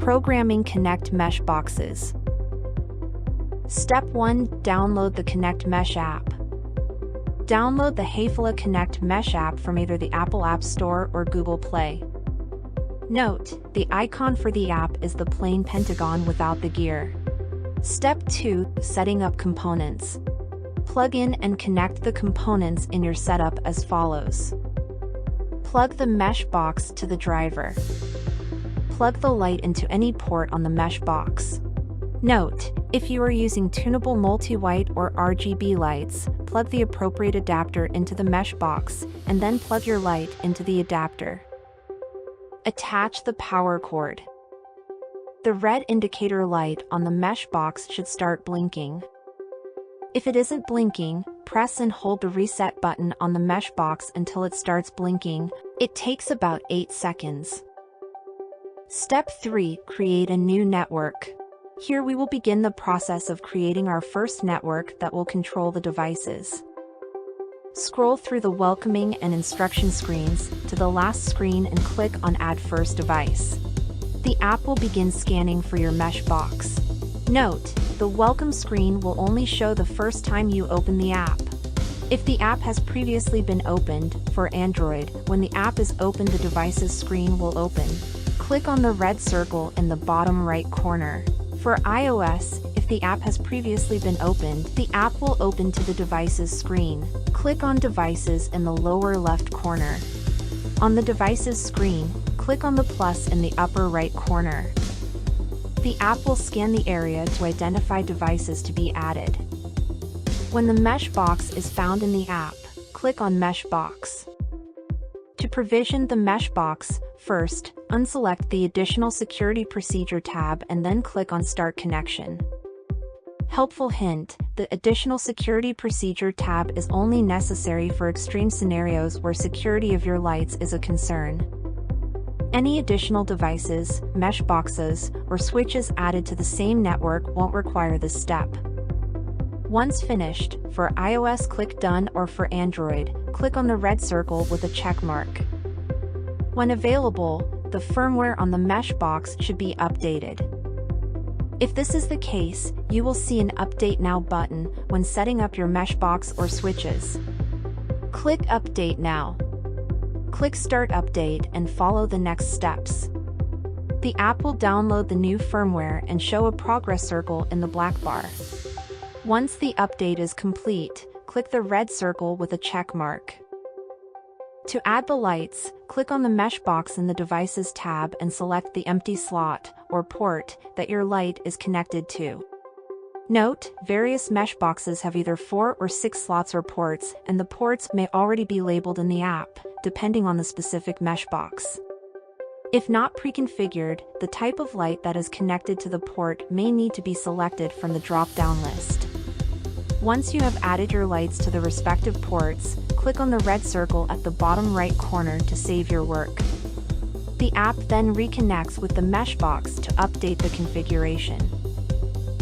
Programming Connect Mesh Boxes. Step 1. Download the Connect Mesh app. Download the Hafele Connect Mesh app from either the Apple App Store or Google Play. Note, the icon for the app is the plain pentagon without the gear. Step 2. Setting up components. Plug in and connect the components in your setup as follows. Plug the mesh box to the driver. Plug the light into any port on the mesh box. Note, if you are using tunable multi-white or RGB lights, plug the appropriate adapter into the mesh box, and then plug your light into the adapter. Attach the power cord. The red indicator light on the mesh box should start blinking. If it isn't blinking, press and hold the reset button on the mesh box until it starts blinking. It takes about 8 seconds. Step 3. Create a new network. Here we will begin the process of creating our first network that will control the devices. Scroll through the welcoming and instruction screens to the last screen and click on Add First Device. The app will begin scanning for your mesh box. Note, the welcome screen will only show the first time you open the app. If the app has previously been opened, for Android, when the app is opened the device's screen will open. Click on the red circle in the bottom right corner. For iOS, if the app has previously been opened, the app will open to the device's screen. Click on Devices in the lower left corner. On the device's screen, click on the plus in the upper right corner. The app will scan the area to identify devices to be added. When the mesh box is found in the app, click on Mesh Box. To provision the mesh box, first, unselect the Additional Security Procedure tab and then click on Start Connection. Helpful hint, the Additional Security Procedure tab is only necessary for extreme scenarios where security of your lights is a concern. Any additional devices, mesh boxes, or switches added to the same network won't require this step. Once finished, for iOS click Done or for Android, click on the red circle with a check mark. When available, the firmware on the mesh box should be updated. If this is the case, you will see an Update Now button when setting up your mesh box or switches. Click Update Now. Click Start Update and follow the next steps. The app will download the new firmware and show a progress circle in the black bar. Once the update is complete, click the red circle with a check mark. To add the lights, click on the mesh box in the Devices tab and select the empty slot, or port, that your light is connected to. Note, various mesh boxes have either 4 or 6 slots or ports, and the ports may already be labeled in the app, depending on the specific mesh box. If not pre-configured, the type of light that is connected to the port may need to be selected from the drop-down list. Once you have added your lights to the respective ports, click on the red circle at the bottom right corner to save your work. The app then reconnects with the mesh box to update the configuration.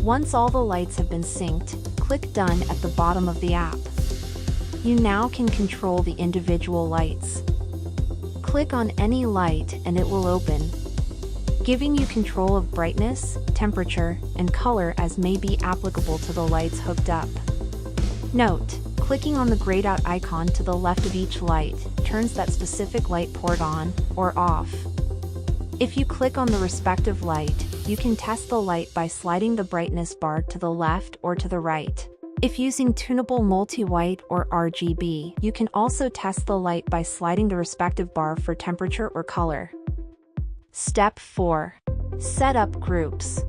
Once all the lights have been synced, click Done at the bottom of the app. You now can control the individual lights. Click on any light and it will open, giving you control of brightness, temperature, and color as may be applicable to the lights hooked up. Note, clicking on the grayed out icon to the left of each light turns that specific light port on or off. If you click on the respective light, you can test the light by sliding the brightness bar to the left or to the right. If using tunable multi-white or RGB, you can also test the light by sliding the respective bar for temperature or color. Step 4. Set up groups.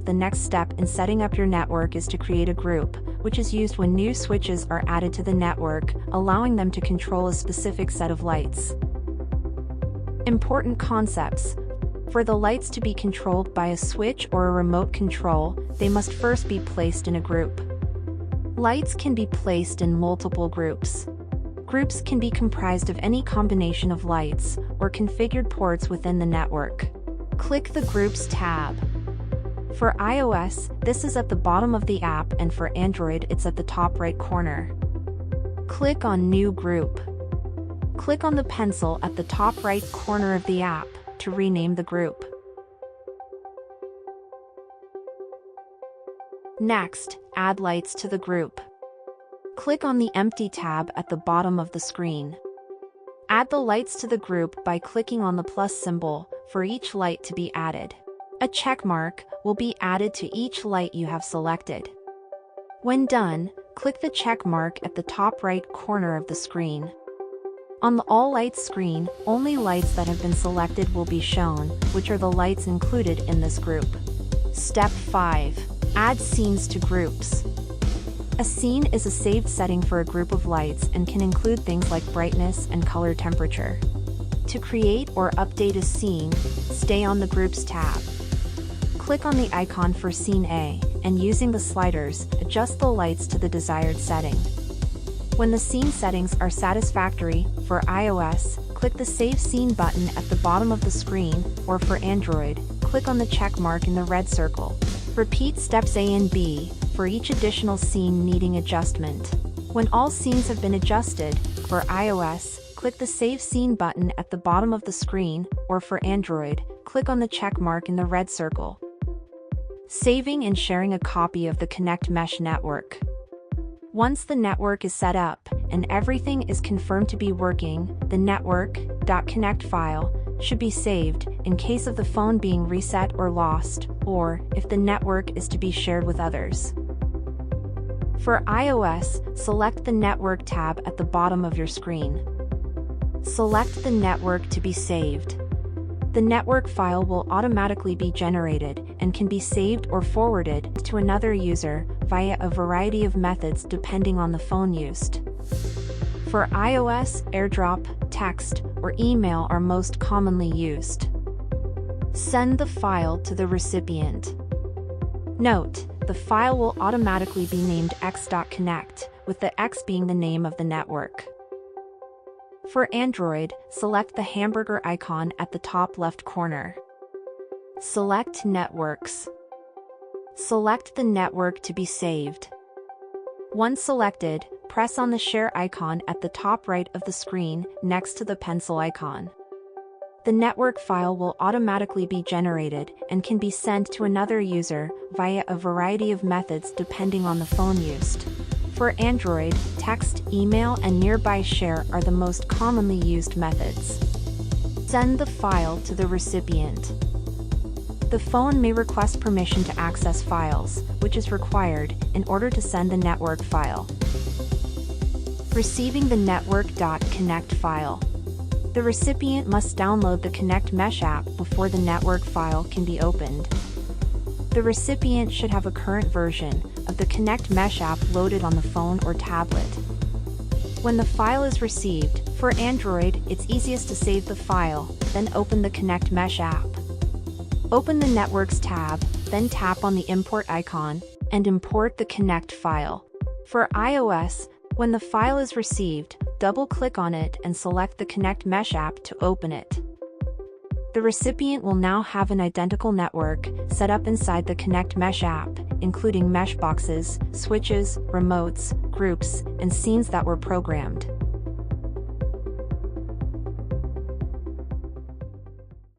The next step in setting up your network is to create a group, which is used when new switches are added to the network, allowing them to control a specific set of lights. Important concepts. For the lights to be controlled by a switch or a remote control, they must first be placed in a group. Lights can be placed in multiple groups. Groups can be comprised of any combination of lights or configured ports within the network. Click the Groups tab. For iOS, this is at the bottom of the app, and for Android it's at the top right corner. Click on New Group. Click on the pencil at the top right corner of the app to rename the group. Next, add lights to the group. Click on the empty tab at the bottom of the screen. Add the lights to the group by clicking on the plus symbol for each light to be added. A check mark will be added to each light you have selected. When done, click the check mark at the top right corner of the screen. On the All Lights screen, only lights that have been selected will be shown, which are the lights included in this group. Step 5. Add scenes to groups. A scene is a saved setting for a group of lights and can include things like brightness and color temperature. To create or update a scene, stay on the Groups tab. Click on the icon for Scene A, and using the sliders, adjust the lights to the desired setting. When the scene settings are satisfactory, for iOS, click the Save Scene button at the bottom of the screen, or for Android, click on the check mark in the red circle. Repeat steps A and B for each additional scene needing adjustment. When all scenes have been adjusted, for iOS, click the Save Scene button at the bottom of the screen, or for Android, click on the check mark in the red circle. Saving and sharing a copy of the Connect Mesh network. Once the network is set up and everything is confirmed to be working, the network.connect file should be saved in case of the phone being reset or lost, or if the network is to be shared with others. For iOS, select the Network tab at the bottom of your screen. Select the network to be saved. The network file will automatically be generated and can be saved or forwarded to another user via a variety of methods depending on the phone used. For iOS, AirDrop, text, or email are most commonly used. Send the file to the recipient. Note, the file will automatically be named x.connect, with the X being the name of the network. For Android, select the hamburger icon at the top left corner. Select Networks. Select the network to be saved. Once selected, press on the Share icon at the top right of the screen, next to the pencil icon. The network file will automatically be generated and can be sent to another user via a variety of methods depending on the phone used. For Android, text, email, and nearby share are the most commonly used methods. Send the file to the recipient. The phone may request permission to access files, which is required in order to send the network file. Receiving the network.connect file. The recipient must download the Connect Mesh app before the network file can be opened. The recipient should have a current version of the Connect Mesh app loaded on the phone or tablet. When the file is received, for Android, it's easiest to save the file, then open the Connect Mesh app. Open the Networks tab, then tap on the import icon, and import the Connect file. For iOS, when the file is received, double-click on it and select the Connect Mesh app to open it. The recipient will now have an identical network set up inside the Connect Mesh app, including mesh boxes, switches, remotes, groups, and scenes that were programmed.